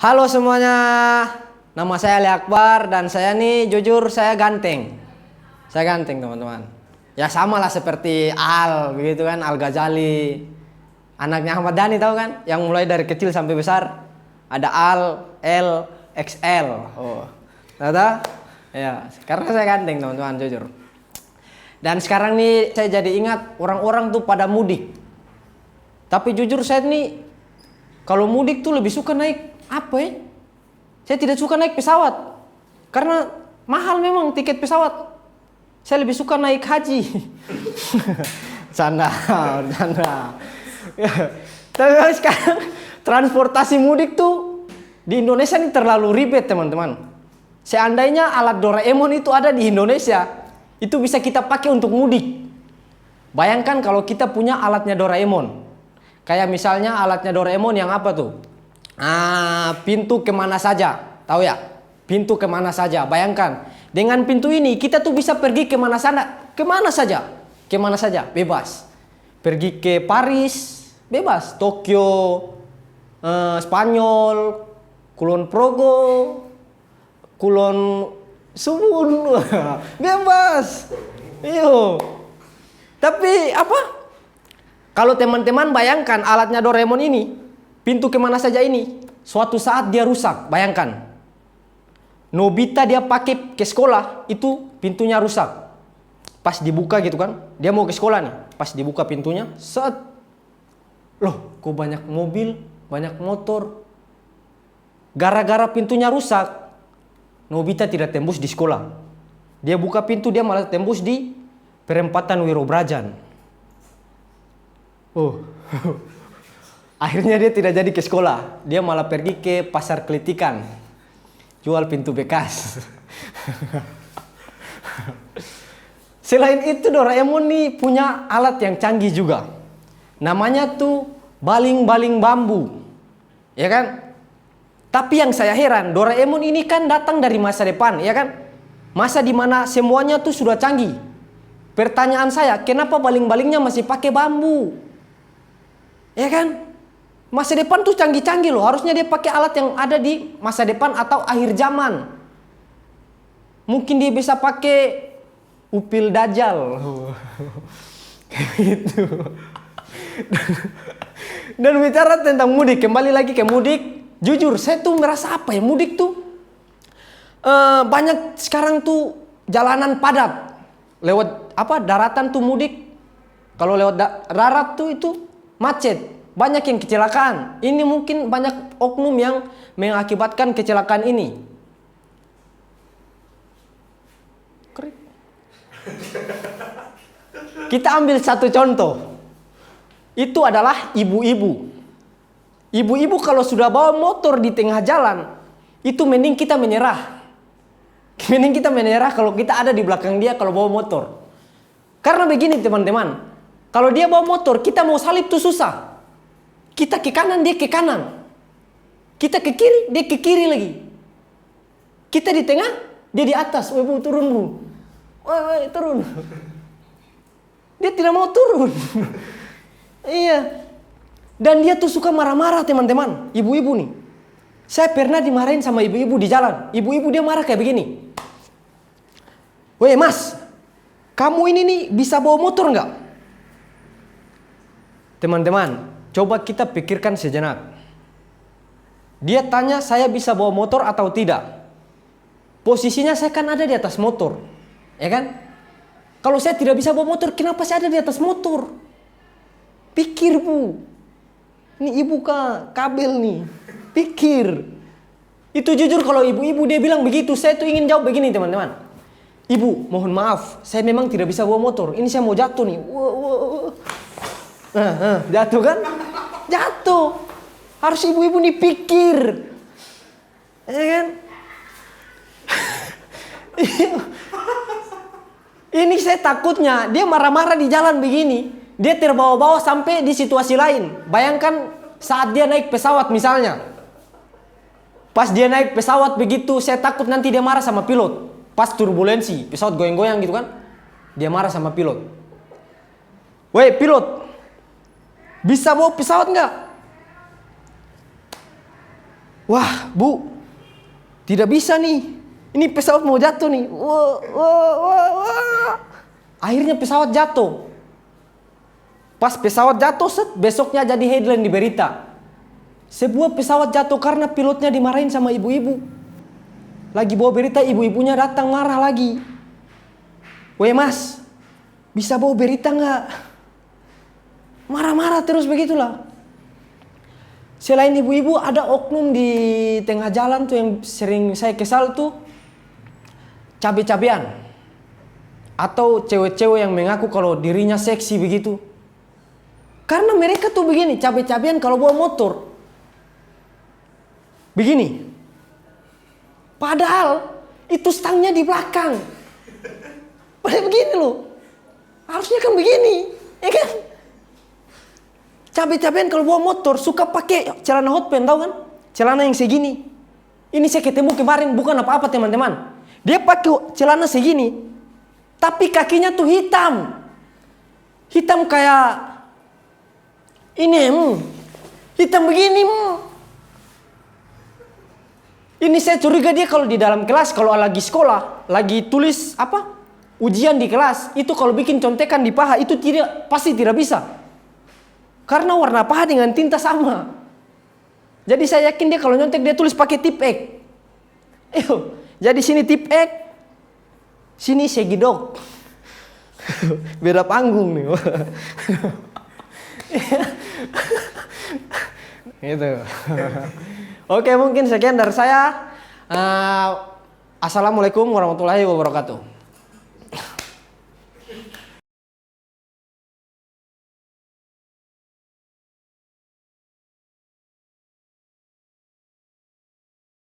Halo semuanya, nama saya Ali Akbar dan saya nih jujur saya ganteng. Saya ganteng teman-teman. Ya sama lah seperti Al begitu kan, Al Ghazali. Anaknya Ahmad Dhani tahu kan, yang mulai dari kecil sampai besar. Ada Al, L, XL. Oh, tahu? Ya, karena saya ganteng teman-teman jujur. Dan sekarang nih saya jadi ingat orang-orang tuh pada mudik. Tapi jujur saya nih kalau mudik tuh lebih suka naik apa ya? Saya tidak suka naik pesawat karena mahal memang tiket pesawat. Saya lebih suka naik haji. Canda. Tapi sekarang transportasi mudik tuh di Indonesia ini terlalu ribet teman-teman. Seandainya alat Doraemon itu ada di Indonesia, itu bisa kita pakai untuk mudik. Bayangkan kalau kita punya alatnya Doraemon. Kayak misalnya alatnya Doraemon yang apa tuh? Pintu kemana saja. Tahu ya? Pintu kemana saja. Bayangkan. Dengan pintu ini kita tuh bisa pergi kemana sana. Kemana saja. Kemana saja. Bebas. Pergi ke Paris. Bebas. Tokyo. Spanyol. Kulon Progo. Kulon Suwun. Bebas. Iyo. Tapi apa? Kalau teman-teman bayangkan alatnya Doraemon ini, pintu kemana saja ini, suatu saat dia rusak, bayangkan. Nobita dia pakai ke sekolah, itu pintunya rusak. Pas dibuka gitu kan, dia mau ke sekolah nih, pas dibuka pintunya, set. Loh, kok banyak mobil, banyak motor. Gara-gara pintunya rusak, Nobita tidak tembus di sekolah. Dia buka pintu, dia malah tembus di perempatan Wirobrajan. Akhirnya dia tidak jadi ke sekolah. Dia malah pergi ke pasar Kelitikan, jual pintu bekas. Selain itu Doraemon nih punya alat yang canggih juga. Namanya tuh baling-baling bambu. Ya kan? Tapi yang saya heran, Doraemon ini kan datang dari masa depan, ya kan? Masa dimana semuanya tuh sudah canggih. Pertanyaan saya, kenapa baling-balingnya masih pakai bambu? Ya kan? Masa depan tuh canggih-canggih loh. Harusnya dia pakai alat yang ada di masa depan atau akhir zaman. Mungkin dia bisa pakai upil dajjal. Kayak gitu. Dan bicara tentang mudik, kembali lagi ke mudik. Jujur, saya tuh merasa apa ya, mudik tuh banyak sekarang tuh jalanan padat. Lewat apa daratan tuh mudik. Kalau lewat darat tuh itu macet, banyak yang kecelakaan. Ini mungkin banyak oknum yang mengakibatkan kecelakaan ini. Kita ambil satu contoh. Itu adalah ibu-ibu. Ibu-ibu kalau sudah bawa motor di tengah jalan, itu mending kita menyerah. Mending kita menyerah kalau kita ada di belakang dia kalau bawa motor. Karena begini teman-teman. Kalau dia bawa motor, kita mau salip tuh susah. Kita ke kanan, dia ke kanan. Kita ke kiri, dia ke kiri lagi. Kita di tengah, dia di atas. Woi bu, turun bu. Woi, turun. Dia tidak mau turun. Iya. Dan dia tuh suka marah-marah teman-teman. Ibu-ibu nih. Saya pernah dimarahin sama ibu-ibu di jalan. Ibu-ibu dia marah kayak begini. Woi mas, kamu ini nih bisa bawa motor nggak? Teman-teman, coba kita pikirkan sejenak. Dia tanya saya bisa bawa motor atau tidak. Posisinya saya kan ada di atas motor. Ya kan? Kalau saya tidak bisa bawa motor, kenapa saya ada di atas motor? Pikir bu. Ini ibu kah kabel nih. Pikir. Itu jujur kalau ibu-ibu dia bilang begitu, saya tuh ingin jawab begini teman-teman. Ibu, mohon maaf, saya memang tidak bisa bawa motor. Ini saya mau jatuh nih. Jatuh kan? Jatuh. Harus ibu-ibu nih pikir. Ya kan? Ini saya takutnya dia marah-marah di jalan begini. Dia terbawa-bawa sampai di situasi lain. Bayangkan saat dia naik pesawat misalnya. Pas dia naik pesawat begitu, saya takut nanti dia marah sama pilot. Pas turbulensi, pesawat goyang-goyang gitu kan. Dia marah sama pilot. Woi pilot, bisa bawa pesawat nggak? Wah, Bu, tidak bisa nih. Ini pesawat mau jatuh nih. Wah, wah, wah, wah. Akhirnya pesawat jatuh. Pas pesawat jatuh, besoknya jadi headline di berita. Sebuah pesawat jatuh karena pilotnya dimarahin sama ibu-ibu. Lagi bawa berita, ibu-ibunya datang marah lagi. Weh mas, bisa bawa berita nggak? Marah-marah terus begitulah. Selain ibu-ibu, ada oknum di tengah jalan tuh yang sering saya kesal tuh. Cabe-cabean. Atau cewek-cewek yang mengaku kalau dirinya seksi begitu. Karena mereka tuh begini, cabe-cabean kalau bawa motor. Begini. Padahal itu stangnya di belakang. Padahal begini loh. Harusnya kan begini, ya kan? Cabe-cabean kalau bawa motor suka pakai celana hot pants, tahu kan? Celana yang segini. Ini saya ketemu kemarin, bukan apa-apa teman-teman. Dia pakai celana segini, tapi kakinya tuh hitam. Hitam kayak ini, hitam begini. Ini saya curiga dia kalau di dalam kelas, kalau lagi sekolah, lagi tulis apa? Ujian di kelas, itu kalau bikin contekan di paha itu pasti tidak bisa. Karena warna paha dengan tinta sama. Jadi saya yakin dia kalau nyontek dia tulis pakai tip X. Jadi sini tip X, sini segidok. Beda panggung nih. Gitu. Oke, mungkin sekian dari saya. Assalamualaikum warahmatullahi wabarakatuh.